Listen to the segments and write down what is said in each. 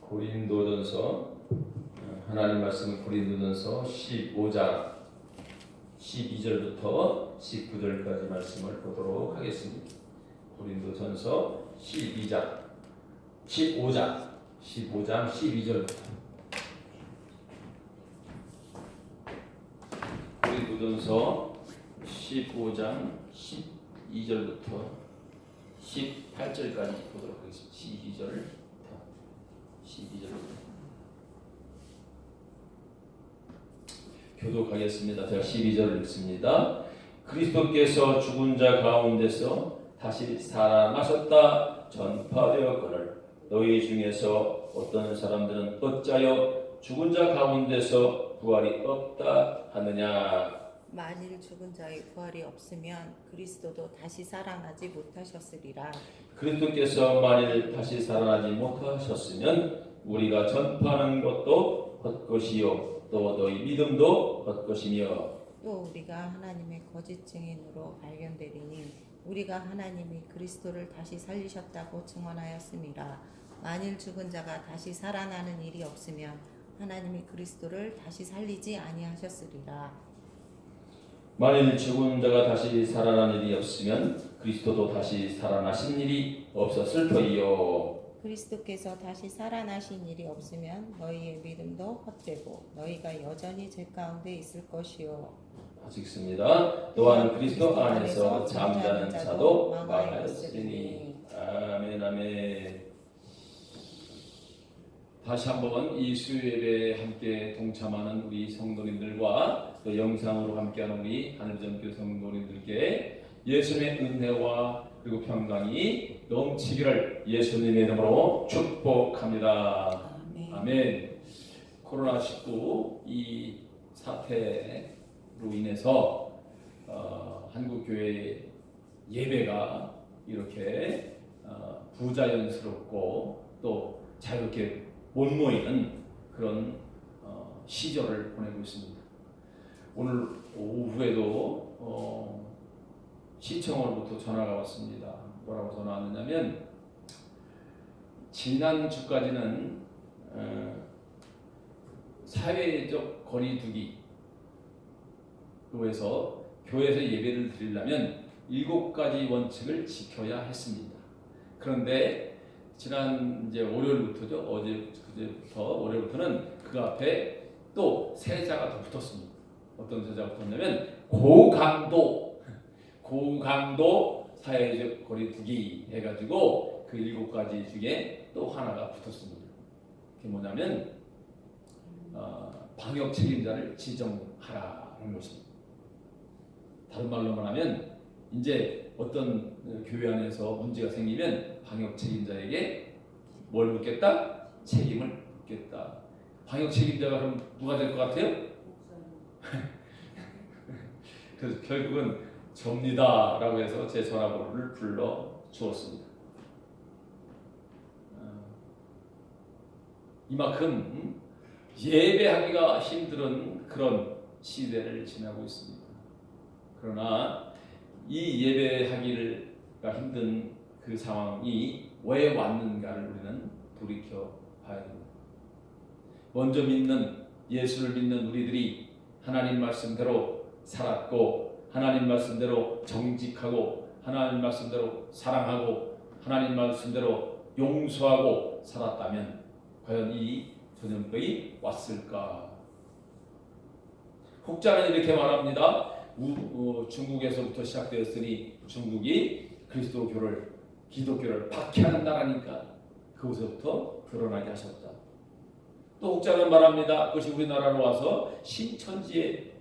고린도전서 하나님 말씀은 고린도전서 15장 12절부터 19절까지 말씀을 보도록 하겠습니다. 고린도전서 15장 12절부터 고린도전서 15장 12절부터 18절까지 보도록 하겠습니다. 12절부터 교독하겠습니다. 제가 12절을 읽습니다. 그리스도께서 죽은 자 가운데서 다시 살아나셨다 전파되었거늘 너희 중에서 어떤 사람들은 어찌하여 죽은 자 가운데서 부활이 없다 하느냐. 만일 죽은 자의 부활이 없으면 그리스도도 다시 살아나지 못하셨으리라. 그리스도께서 만일 다시 살아나지 못하셨으면 우리가 전파하는 것도 헛것이요 또 너희 믿음도 헛것이며 또 우리가 하나님의 거짓 증인으로 발견되리니 우리가 하나님이 그리스도를 다시 살리셨다고 증언하였음이라. 만일 죽은 자가 다시 살아나는 일이 없으면 하나님이 그리스도를 다시 살리지 아니하셨으리라. 만일 죽은 자가 다시 살아난 일이 없으면 그리스도도 다시 살아나신 일이 없었을 터이요. 그리스도께서 다시 살아나신 일이 없으면 너희의 믿음도 헛되고 너희가 여전히 죄 가운데 있을 것이요. 다시 읽습니다. 또한 그리스도 안에서 잠자는 자도 망하였으니. 아멘 아멘. 다시 한번 이 수요일에 함께 동참하는 우리 성도님들과 또 영상으로 함께하는 우리 하늘전교 성도님들께 예수님의 은혜와 그리고 평강이 넘치기를 예수님의 이름으로 축복합니다. 아멘. 아멘. 코로나19 이 사태로 인해서 한국교회 예배가 이렇게 부자연스럽고 또 자유롭게 못 모이는 그런 시절을 보내고 있습니다. 오늘 오후에도 시청으로부터 전화가 왔습니다. 뭐라고 전화 왔느냐면 지난주까지는 사회적 거리두기로 해서 교회에서 예배를 드리려면 7가지 원칙을 지켜야 했습니다. 그런데 지난 이제 월요일부터죠. 그제부터 월요일부터는 그 앞에 또 세자가 더 붙었습니다. 어떤 세자가 붙었냐면 고강도 사회적 거리두기 해가지고 그 7가지 중에 또 하나가 붙었습니다. 그게 뭐냐면 방역 책임자를 지정하라는 것입니다. 다른 말로 말하면 이제 어떤 교회 안에서 문제가 생기면 방역 책임자에게 뭘 묻겠다? 책임을 묻겠다. 방역 책임자가 그럼 누가 될 것 같아요? 그래서 결국은 접니다라고 해서 제 전화번호를 불러 주었습니다. 이만큼 예배하기가 힘든 그런 시대를 지나고 있습니다. 그러나 이 예배하기가 힘든 그 상황이 왜 왔는가를 우리는 돌이켜 봐야 됩니다. 먼저 믿는 예수를 믿는 우리들이 하나님 말씀대로 살았고 하나님 말씀대로 정직하고 하나님 말씀대로 사랑하고 하나님 말씀대로 용서하고 살았다면 과연 이 전염병이 왔을까? 혹자는 이렇게 말합니다. 중국에서부터 시작되었으니 중국이 그리스도교를 기독교를 박해하는 나라니까 그곳에서부터 드러나게 하셨다. 또 혹자는 말합니다. 그것이 우리나라로 와서 신천지가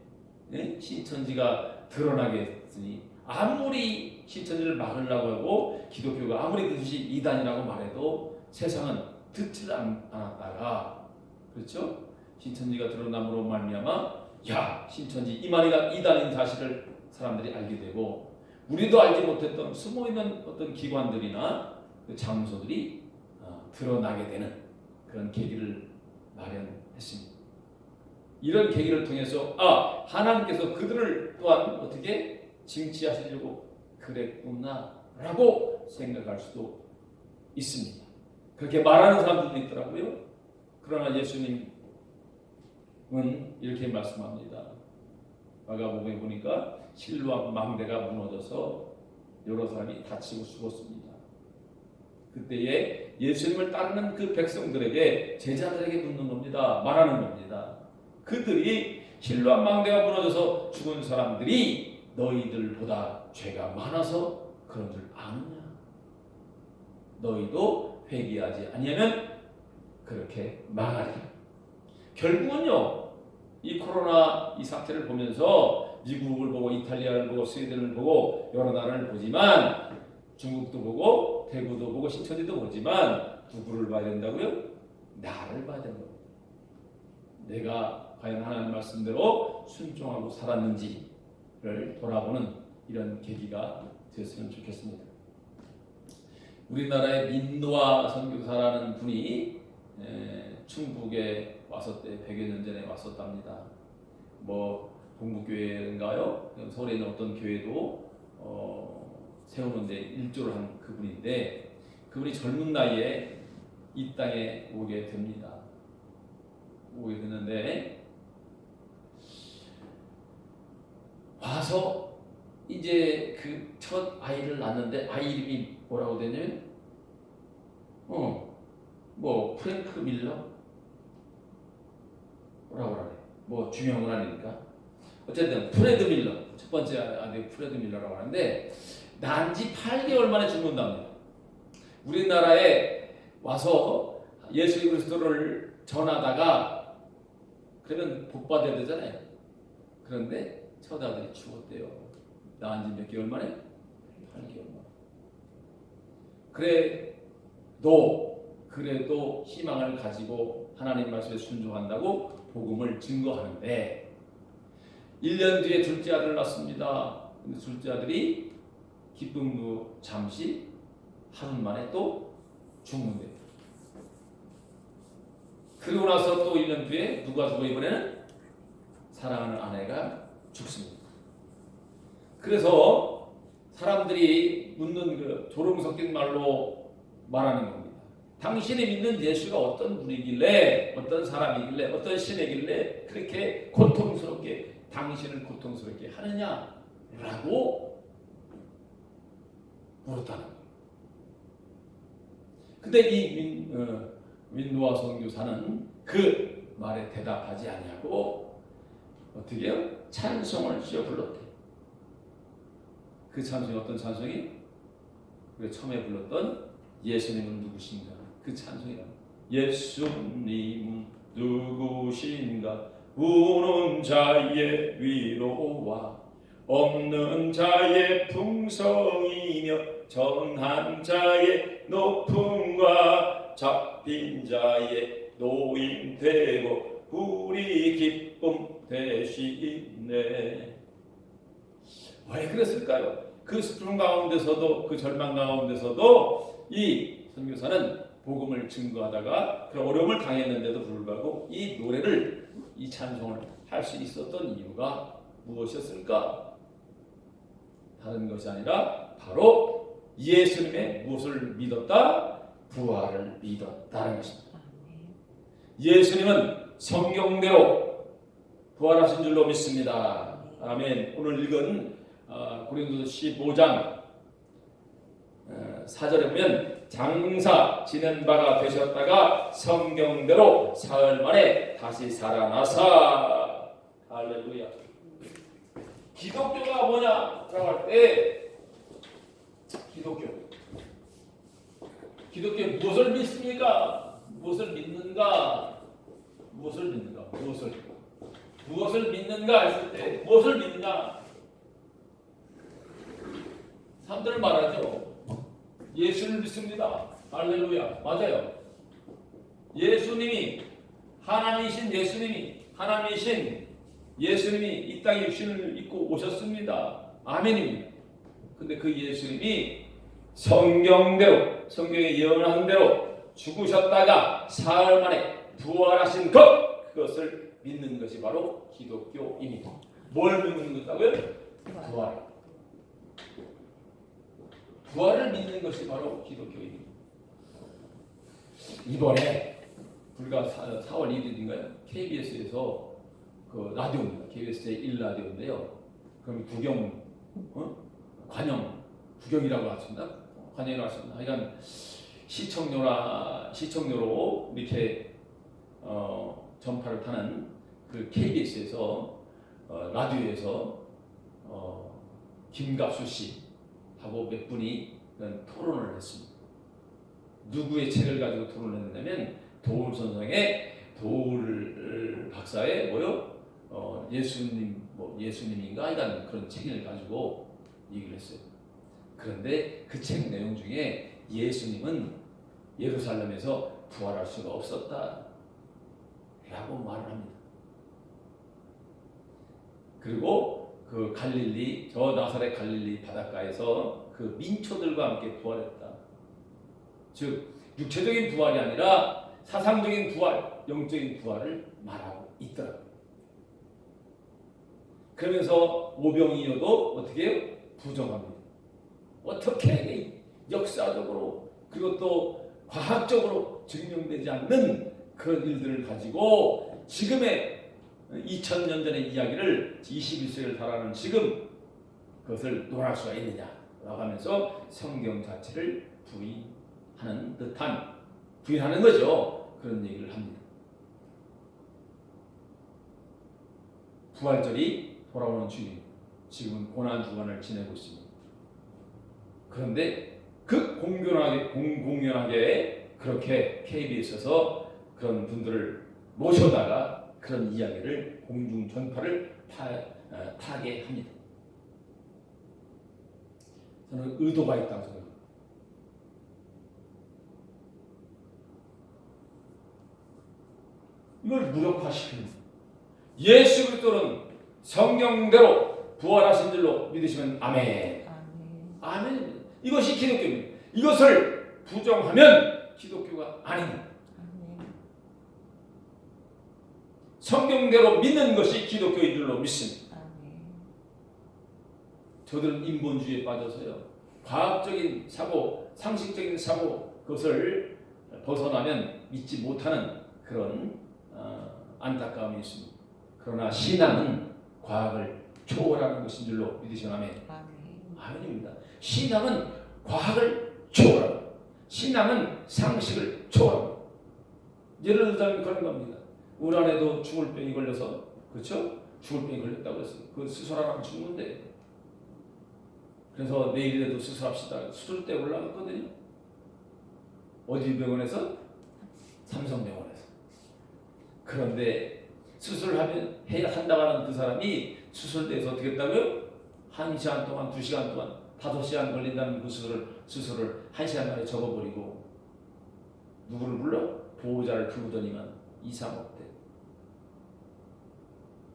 드러나게 했으니 아무리 신천지를 막으려고 하고 기독교가 아무리 그것이 이단이라고 말해도 세상은 듣지 않았다가 그렇죠? 신천지가 드러남으로 말미암아 야 신천지 이단인 사실을 사람들이 알게 되고 우리도 알지 못했던 숨어있는 어떤 기관들이나 그 장소들이 드러나게 되는 그런 계기를 마련했습니다. 이런 계기를 통해서 하나님께서 그들을 또한 어떻게 징치하시려고 그랬구나라고 생각할 수도 있습니다. 그렇게 말하는 사람들도 있더라고요. 그러나 예수님은 이렇게 말씀합니다. 마가복음에 보니까 실로암 망대가 무너져서 여러 사람이 다치고 죽었습니다. 그때에 예수님을 따르는 그 백성들에게, 제자들에게 묻는 겁니다. 말하는 겁니다. 그들이 실로암 망대가 무너져서 죽은 사람들이 너희들보다 죄가 많아서 그런 줄 아느냐? 너희도 회개하지 아니하면 그렇게 망하리라. 결국은요, 이 코로나 이 사태를 보면서 미국을 보고 이탈리아를 보고 스웨덴을 보고 여러 나라를 보지만, 중국도 보고 대구도 보고 신천지도 보지만 누구를 봐야 된다고요? 나를 봐야 된다고. 내가 과연 하나님 말씀대로 순종하고 살았는지를 돌아보는 이런 계기가 되었으면 좋겠습니다. 우리나라의 민노아 선교사라는 분이 충북에 왔었대. 100여 년 전에 왔었답니다. 뭐 동부교회인가요? 서울에 있는 어떤 교회도 세우는데 일조를 한 그분인데, 그분이 젊은 나이에 이 땅에 오게 됩니다. 오게 되는데 와서 이제 그 첫 아이를 낳는데, 아이 이름이 뭐라고 되냐면 뭐 프랭크 밀러? 뭐라고 그래? 뭐 중요한 건 아니니까. 어쨌든 프레드 밀러, 첫 번째 아들 프레드 밀러라고 하는데, 난 지 8개월 만에 죽는답니다. 우리나라에 와서 예수 그리스도를 전하다가 그러면 복 받아야 되잖아요. 그런데 첫 아들이 죽었대요. 낳은 지 몇 개월 만에? 8개월 만에. 그래도 희망을 가지고 하나님 말씀에 순종한다고 복음을 증거하는데, 1년 뒤에 둘째 아들을 낳습니다. 근데 둘째 아들이 기쁨도 잠시 하루 만에 또 죽는데요. 그리고 나서 또 1년 뒤에 누가 죽어? 이번에는 사랑하는 아내가 죽습니다. 그래서 사람들이 묻는 그 조롱 섞인 말로 말하는 겁니다. 당신이 믿는 예수가 어떤 분이길래, 어떤 사람이길래, 어떤 신이길래 그렇게 고통스럽게 당신을 고통스럽게 하느냐라고 물었다는 거예요. 근데 이 민노아 선교사는 그 말에 대답하지 아니하고 어떻게 해요? 찬송을 지어 불렀대. 그 찬송이 어떤 찬송이? 우리가 처음에 불렀던 예수님은 누구신가? 그 찬송이다. 예수님은 누구신가? 우는 자의 위로와 없는 자의 풍성이며 전한 자의 높음과 잡힌 자의 노임 되고 우리 기쁨 되시네. 왜 그랬을까요? 그 슬픔 가운데서도, 그 절망 가운데서도 이 선교사는 복음을 증거하다가 그 어려움을 당했는데도 불구하고 이 노래를, 이 찬송을 할 수 있었던 이유가 무엇이었을까? 다른 것이 아니라 바로 예수님의 무엇을 믿었다? 부활을 믿었다는 것입니다. 예수님은 성경대로 부활하신 줄로 믿습니다. 아멘. 오늘 읽은 고린도서 15장 4절에 보면 장사 지낸 바가 되셨다가 성경대로 사흘 만에 다시 살아나사. 할렐루야. 기독교가 뭐냐라고 할 때, 기독교 무엇을 믿습니까? 무엇을 믿는가? 무엇을 믿는가 했을 때 무엇을 믿느냐? 사람들은 말하죠. 예수를 믿습니다. 할렐루야. 맞아요. 예수님이 하나님이신 예수님이 이 땅에 육신을 입고 오셨습니다. 아멘입니다. 근데 그 예수님이 성경대로, 성경에 예언한 대로 죽으셨다가 사흘 만에 부활하신 것, 그것을 믿는 것이 바로 기독교입니다. 뭘 믿는 것이라고요? 부활을 믿는 것이 바로 기독교입니다. 이번에 불과 4월 1일인가요? KBS에서 그 라디오입니다. KBS의 1라디오인데요. 그럼 관영, 구경이라고 하셨나? 관영이라고 하셨나? 하여간 시청료로 이렇게 전파를 타는 그 KBS에서 라디오에서 김갑수 씨하고 몇 분이 토론을 했습니다. 누구의 책을 가지고 토론을 했냐면 도울 선생의 도울 박사의 예수님인가 하여간 그런 책을 가지고 얘기를 했어요. 그런데 그 책 내용 중에 예수님은 예루살렘에서 부활할 수가 없었다 라고 말을 합니다. 그리고 그 갈릴리, 저 나사렛 갈릴리 바닷가에서 그 민초들과 함께 부활했다. 즉 육체적인 부활이 아니라 사상적인 부활, 영적인 부활을 말하고 있더라고요. 그러면서 오병이어도 어떻게 해요? 부정합니다. 어떻게 역사적으로 그리고 또 과학적으로 증명되지 않는 그런 일들을 가지고 지금의 2000년 전의 이야기를 21세기를 살아가는 지금 그것을 논할 수가 있느냐라고 하면서 성경 자체를 부인하는 거죠. 그런 얘기를 합니다. 부활절이 돌아오는 주일, 지금 고난주간을 지내고 있습니다. 그런데 그 공공연하게 그렇게 KBS에서 그런 분들을 모셔다가 그런 이야기를 공중 전파를 타게 합니다. 저는 의도가 있다고 생각합니다. 이걸 무력화시킵니다. 예수 그리스도는 성령대로 부활하신 줄로 믿으시면 아멘. 아멘. 이것이 기독교입니다. 이것을 부정하면 기독교가 아닙니다. 성경대로 믿는 것이 기독교인 줄로 믿습니다. 저들은 인본주의에 빠져서요. 과학적인 사고, 상식적인 사고 그것을 벗어나면 믿지 못하는 그런 안타까움이 있습니다. 그러나 신앙은 과학을 초월하는 것인 줄로 믿으시면 아멘. 아멘입니다. 신앙은 과학을 초월합니다. 신앙은 상식을 초월합니다. 예를 들자면 그런 겁니다. 우리 안에도 죽을 병이 걸려서, 그렇죠? 죽을 병이 걸렸다고 했어요. 그 수술하면 죽는데. 그래서 내일이라도 수술합시다. 수술대 올라갔거든요. 어디 병원에서? 삼성병원에서. 그런데 수술하면 해야 한다고 하는 그 사람이 수술대에서 어떻게 했다고요? 1시간 동안, 2시간 동안, 5시간 걸린다는 그 수술을 1시간 만에 접어버리고 누구를 불러? 보호자를 부르더니만 이상 없대.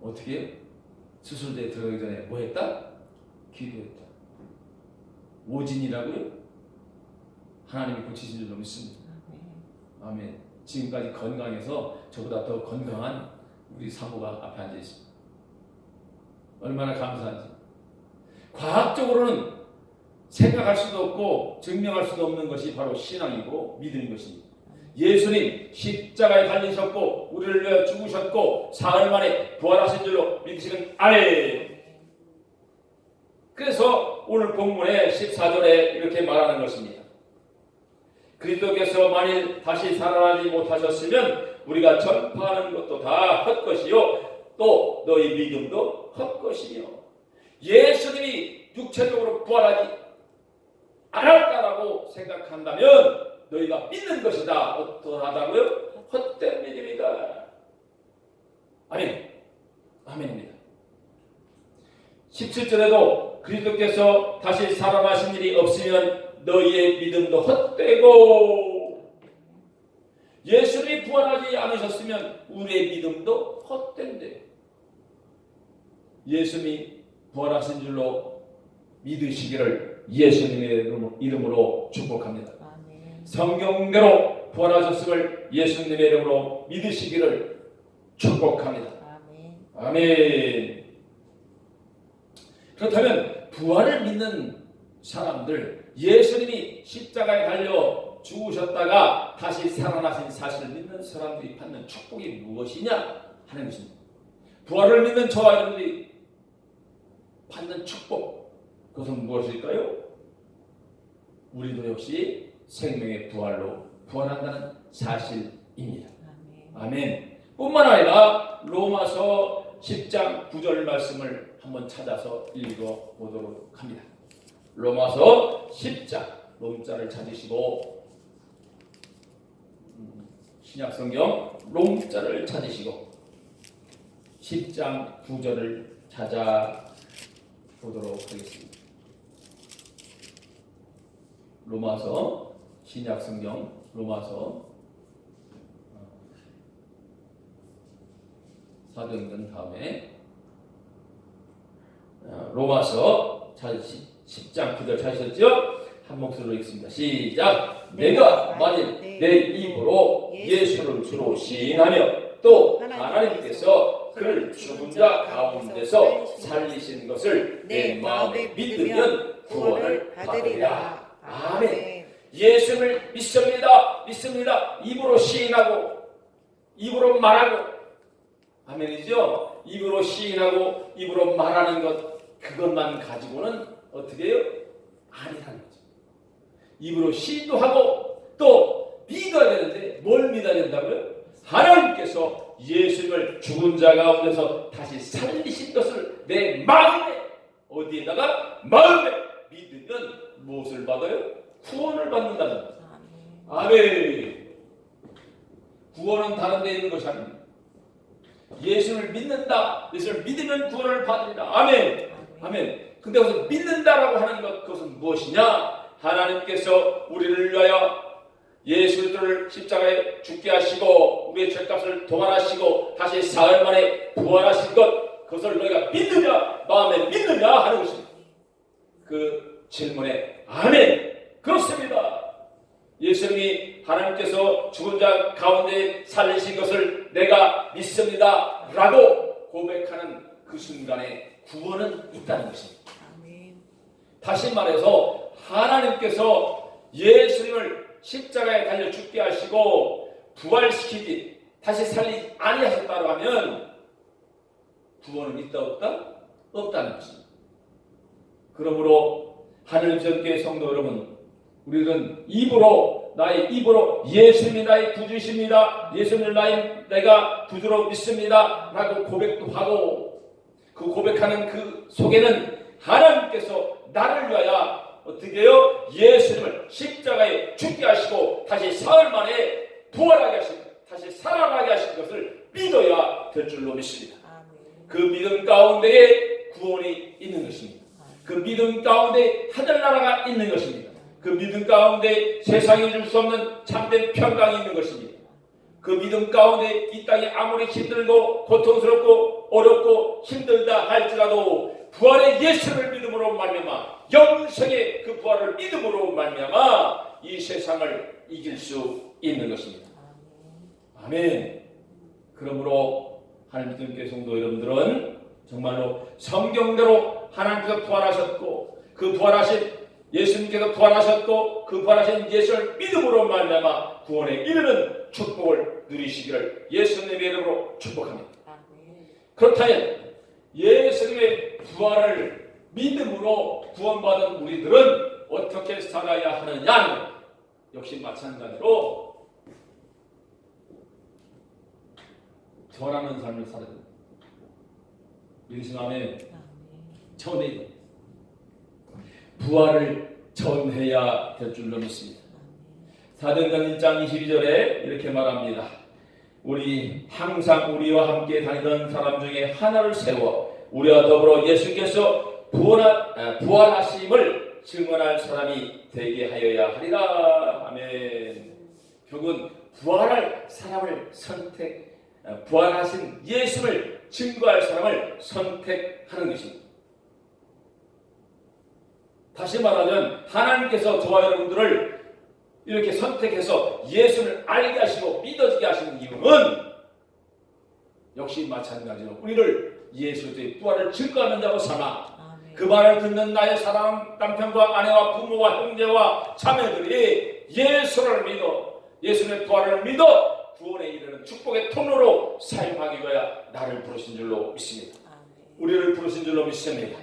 어떻게 해요? 수술대에 들어가기 전에 뭐 했다? 기도했다. 오진이라고요? 하나님이 고치신 줄로 믿습니다. 아멘. 지금까지 건강해서 저보다 더 건강한 우리 사모가 앞에 앉아 있습니다. 얼마나 감사한지. 과학적으로는 생각할 수도 없고 증명할 수도 없는 것이 바로 신앙이고 믿음인 것입니다. 예수님 십자가에 달리셨고 우리를 위하여 죽으셨고 사흘 만에 부활하신 줄로 믿으시는 아멘. 그래서 오늘 본문의 14절에 이렇게 말하는 것입니다. 그리스도께서 만일 다시 살아나지 못하셨으면 우리가 전파하는 것도 다 헛것이요 또 너희 믿음도 헛것이며. 예수님이 육체적으로 부활하지 않았다라고 생각한다면 너희가 믿는 것이다. 어떠하다고요? 헛된 믿음이다. 아멘. 아멘입니다. 17절에도 그리스도께서 다시 살아나신 일이 없으면 너희의 믿음도 헛되고, 예수님이 부활하지 않으셨으면 우리의 믿음도 헛된데, 예수님이 부활하신 줄로 믿으시기를 예수님의 이름으로 축복합니다. 성경대로 부활하셨음을 예수님의 이름으로 믿으시기를 축복합니다. 아멘. 그렇다면 부활을 믿는 사람들, 예수님이 십자가에 달려 죽으셨다가 다시 살아나신 사실을 믿는 사람들이 받는 축복이 무엇이냐 하는 것입니다. 부활을 믿는 저와 여러분들이 받는 축복, 그것은 무엇일까요? 우리도 역시 생명의 부활로 부활한다는 사실입니다. 아멘. 뿐만 아니라 로마서 10장 9절 말씀을 한번 찾아서 읽어보도록 합니다. 로마서 10장, 롬자를 찾으시고, 신약성경 롬자를 찾으시고 10장 9절을 찾아보도록 하겠습니다. 로마서, 신약성경 로마서, 사도행전 다음에 로마서 10장 9절 찾으셨죠? 한 목소리로 읽습니다. 시작. 내가 만일 내 입으로 예수를 주로 시인하며 또 하나님께서 그를 죽은 자 가운데서 살리신 것을 내 마음에 믿으면 구원을 받으리라. 아멘. 예수를 믿습니다. 믿습니다. 입으로 시인하고 입으로 말하고, 아멘이죠? 입으로 시인하고 입으로 말하는 것, 그것만 가지고는 어떻게 해요? 아니라는 거죠. 입으로 시인도 하고 또 믿어야 되는데 뭘 믿어야 된다고요? 하나님께서 예수님을 죽은 자 가운데서 다시 살리신 것을 내 마음에, 어디에다가? 마음에 믿으면 무엇을 받아요? 구원을 받는다는 거죠. 아멘. 구원은 다른 데 있는 것이 아닙니다. 예수를 믿는다. 예수를 믿으면 구원을 받으리라. 아멘. 아멘. 근데 거기서 믿는다라고 하는 것, 그것은 무엇이냐? 하나님께서 우리를 위하여 예수를 십자가에 죽게 하시고 우리의 죄값을 도말하시고 다시 사흘 만에 부활하신 것, 그것을 너희가 믿느냐, 마음에 믿느냐 하는 것입니다. 그 질문에 아멘, 그렇습니다. 예수님이 하나님께서 죽은 자 가운데 살리신 것을 내가 믿습니다 라고 고백하는 그 순간에 구원은 있다는 것입니다. 다시 말해서 하나님께서 예수님을 십자가에 달려 죽게 하시고 부활시키지 다시 살리지 아니하셨다고 하면 구원은 있다 없다? 없다는 것입니다. 그러므로 하늘님 전교회 성도 여러분, 우리는 입으로, 나의 입으로 예수님이 나의 구주이십니다, 예수님을 내가 구주로 믿습니다 라고 고백도 하고, 그 고백하는 그 속에는 하나님께서 나를 위하여 어떻게 해요? 예수님을 십자가에 죽게 하시고 다시 사흘 만에 부활하게 하시고 다시 살아나게 하신 것을 믿어야 될 줄로 믿습니다. 그 믿음 가운데에 구원이 있는 것입니다. 그 믿음 가운데 하늘나라가 있는 것입니다. 그 믿음 가운데 세상이 줄 수 없는 참된 평강이 있는 것입니다. 그 믿음 가운데 이 땅이 아무리 힘들고 고통스럽고 어렵고 힘들다 할지라도 부활의 예수를 믿음으로 말미암아, 영생의 그 부활을 믿음으로 말미암아 이 세상을 이길 수 있는 것입니다. 아멘. 그러므로 하나님 믿음교회 성도 여러분들은 정말로 성경대로 하나님께서 부활하셨고 그 부활하신 예수님께서 부활하셨고 그 부활하신 예수를 믿음으로 말미암아 구원에 이르는 축복을 누리시기를 예수님의 이름으로 축복합니다. 그렇다면 예수님의 부활을 믿음으로 구원받은 우리들은 어떻게 살아야 하느냐? 역시 마찬가지로 전하는 삶을 살아야 됩니다. 믿으시면 전해야 됩니다. 부활을 전해야 될 줄로 믿습니다. 사도행전 1장 22절에 이렇게 말합니다. 우리 항상 우리와 함께 다니던 사람 중에 하나를 세워 우리와 더불어 예수께서 부활하심을 증언할 사람이 되게 하여야 하리라. 아멘. 결국은 부활할 사람을 부활하신 예수를 증거할 사람을 선택하는 것입니다. 다시 말하면 하나님께서 저와 여러분들을 이렇게 선택해서 예수를 알게 하시고 믿어지게 하시는 이유는 역시 마찬가지로 우리를 예수의 부활을 증거하는 자로 삼아 그 말을 듣는 나의 사랑하는 남편과 아내와 부모와 형제와 자매들이 예수를 믿어 예수님의 부활을 믿어 구원에 이르는 축복의 통로로 사용하기 위하여 나를 부르신 줄로 믿습니다. 우리를 부르신 줄로 믿습니다.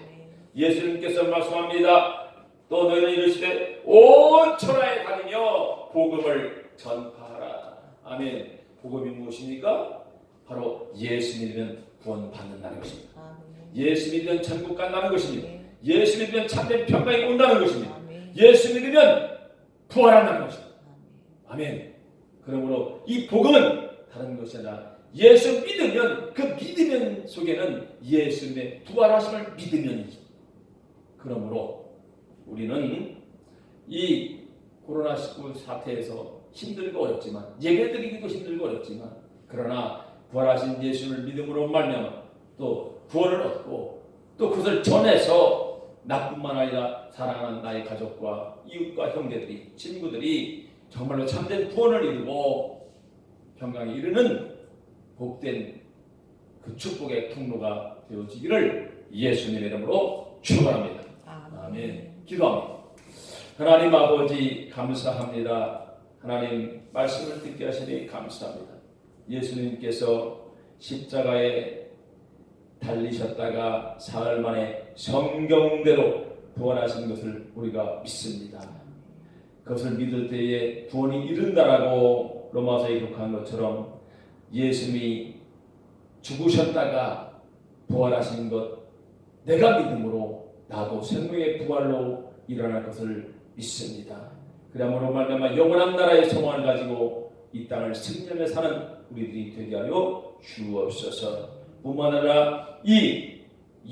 예수님께서 말씀합니다. 또 너희는 이르시되 온 천하에 다니며 복음을 전파하라. 아멘. 복음이 무엇입니까? 바로 예수 믿으면 구원받는다는 것입니다. 예수 믿으면 천국 간다는 것입니다. 예수 믿으면 참된 평강이 온다는 것입니다. 예수 믿으면 부활한다는 것입니다. 아멘. 그러므로 이 복음은 다른 것이 아니라 예수 믿으면 그 믿으면 속에는 예수님의 부활하심을 믿으면이죠. 그러므로 우리는 이 코로나19 사태에서 힘들고 어렵지만 예배드리기도 힘들고 어렵지만 그러나 부활하신 예수를 믿음으로 말미암아 또 구원을 얻고 또 그것을 전해서 나뿐만 아니라 사랑하는 나의 가족과 이웃과 형제들이 친구들이 정말로 참된 구원을 이루고 평강에 이르는 복된 그 축복의 통로가 되어지기를 예수님의 이름으로 축원합니다. 아멘. 기도합니다. 하나님 아버지 감사합니다. 하나님 말씀을 듣게 하시니 감사합니다. 예수님께서 십자가에 달리셨다가 사흘 만에 성경대로 부활하신 것을 우리가 믿습니다. 그것을 믿을 때에 구원이 이른다라고 로마서에 기록한 것처럼 예수님이 죽으셨다가 부활하신 것 내가 믿음으로 나도 생명의 부활로 일어날 것을 믿습니다. 그러므로 말미암아 영원한 나라의 소망을 가지고 이 땅을 승리하며 사는 우리들이 되게 하여 주옵소서. 뿐만 아니라 이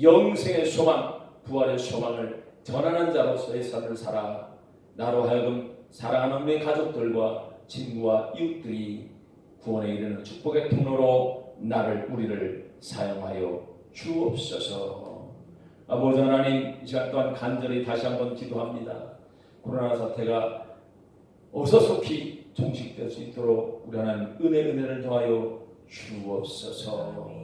영생의 소망, 부활의 소망을 전하는 자로서의 삶을 살아 나로 하여금 사랑하는 우리 가족들과 친구와 이웃들이 구원에 이르는 축복의 통로로 우리를 사용하여 주옵소서. 아버지 하나님, 이 시간 또한 간절히 다시 한번 기도합니다. 코로나 사태가 어서 속히 종식될 수 있도록 우리 하나님 은혜를 더하여 주옵소서.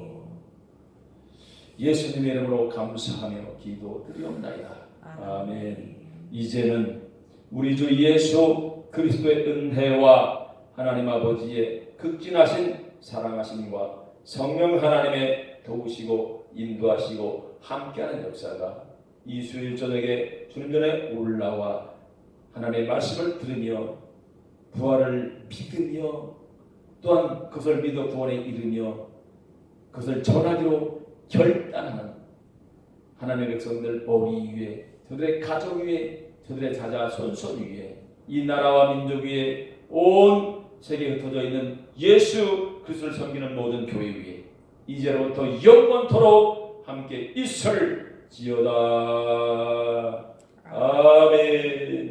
예수님의 이름으로 감사하며 기도드리옵나이다. 아멘. 이제는 우리 주 예수 그리스도의 은혜와 하나님 아버지의 극진하신 사랑하심과 성령 하나님의 도우시고 인도하시고 함께하는 역사가 이 수요일 저녁에 주님 전에 올라와 하나님의 말씀을 들으며 부활을 믿으며 또한 그것을 믿어 구원에 이르며 그것을 전하기로 결단하는 하나님의 백성들 머리 위에 저들의 가족 위에 저들의 자자 손손 위에 이 나라와 민족 위에 온 세계에 흩어져 있는 예수 그리스도를 섬기는 모든 교회 위에 이제로부터 영원토록 함께 있을지어다. 아멘.